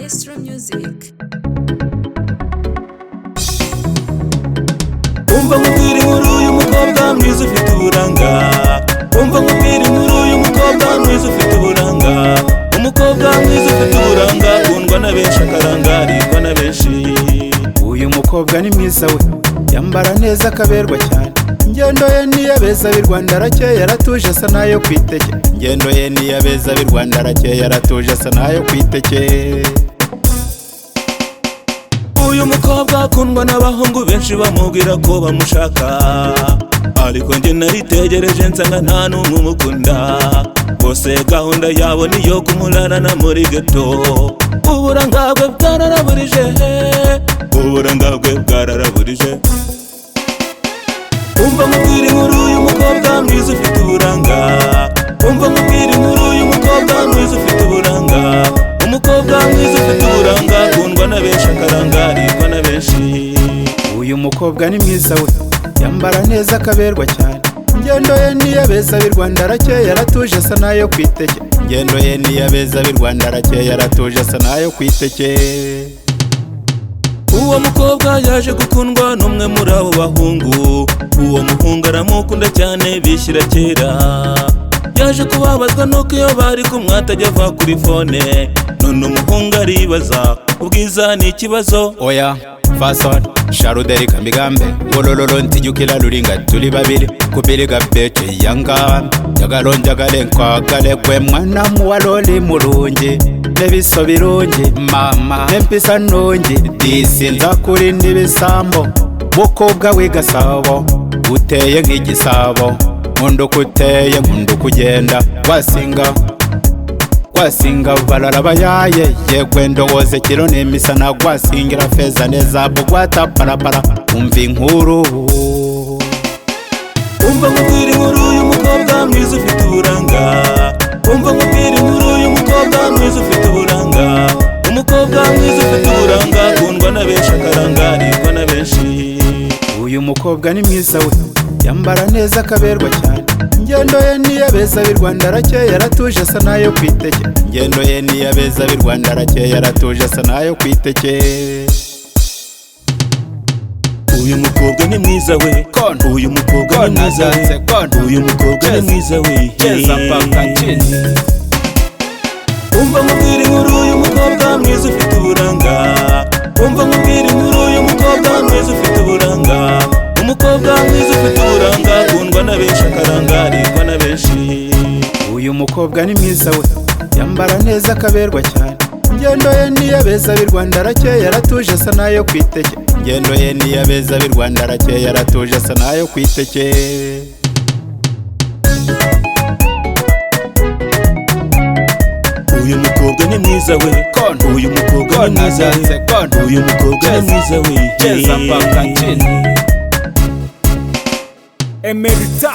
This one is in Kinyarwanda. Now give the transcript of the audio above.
Maestro Music. Umva nkubwira inkuru y'umukobwa mwiza ufite uburanga. Umva nkubwira inkuru y'umukobwa mwiza ufite uburanga. Umukobwa mwiza ufite uburanga akundwa na benshi akarangarirwa na benshi. Uyu mukobwa ni mwiza we, yambara neza akaberwa cyane. Ingendo ye niyabeza b'i Rwanda arakeye aratuje asa nayo kwiteke. Ingendo ye niyabeza b'i Rwanda arakeye aratuje asa nayo kwiteke. Uyu mukobwa akundwa n'abahungu benshi bamubwira ko bamushaka, ariko njye naritegereje nsanga nta n'umwe umukunda. Bose gahunda yabo niyo kumurarana muri ghetto. Uburanga bwe bwararaburije, uburanga bwe bwararaburije. Umva nkubwira inkuru y'umukobwa mwiza ufite uburanga. Umva nkubwira inkuru y'umukobwa mwiza ufite uburanga. Umukobwa mwiza ufite uburanga akundwa na benshi akarangarirwa na benshi. Uyu mukobwa ni mwiza we, yambara neza akaberwa cyane. Ingendo ye niyabeza b'i Rwanda arakeye aratuje asa nayo kwiteke. Ingendo ye niyabeza b'i Rwanda arakeye aratuje asa nayo kwiteke. Uwo mukobwa yaje gukundwa n'umwe muri abo bahungu. Uwo muhungu aramukunda cyane bishyira kera. Yaje kubabazwa nuko iyo bari kumwe atajya ava kuri fone. None umuhungu aribaza ubwiza ni ikibazo. Oya fason sharuderi kambigambe wolololo ntijukira lulinga tuli babiri kubiriga bete yanga jagaronjagale nkwagale gwe mwana muwaloli mulungi nebiso birungi mama empisa nungi disi nza kurinda ibisambo mukobwa w'igasabo uteye nk'igisabo nkundu kuteye nkundu kugenda wasinga balala bayaye yegwe ndowoze kiro n'emisana gwasingira feza nezabu gwata parapara umva inkuru. Umva nkubwira inkuru y'umukobwa mwiza ufite uburanga. Umva nkubwira inkuru y'umukobwa mwiza ufite uburanga. Umukobwa mwiza ufite uburanga akundwa na benshi akarangarirwa na benshi. Uyu mukobwa ni mwiza we, yambara neza akaberwa cyane. Ingendo ye niyabeza b'i Rwanda arakeye aratuje asa nayo kwiteke. Ingendo ye niyabeza b'i Rwanda arakeye aratuje asa nayo kwiteke. Uyu mukobwa ni mwiza we, uyu mukobwa ni mwiza we, uyu mukobwa ni mwiza we. Umva nkubwira inkuru y'umukobwa mwiza ufite uburanga. Umva nkubwira inkuru y'umukobwa mwiza ufite uburanga. Umukobwa mwiza ufite uburanga akundwa na benshi akarangarirwa na benshi. Uyu mukobwa ni mwiza we, yambara neza akaberwa cyane. Ingendo ye niyabeza b'i Rwanda arakeye aratuje asa nayo kwiteke. Ingendo ye niyabeza b'i Rwanda arakeye aratuje asa nayo kwiteke. Uyu mukobwa ni mwiza we, uyu mukobwa ni mwiza we, uyu mukobwa ni mwiza we. Cheza paka chini Emerita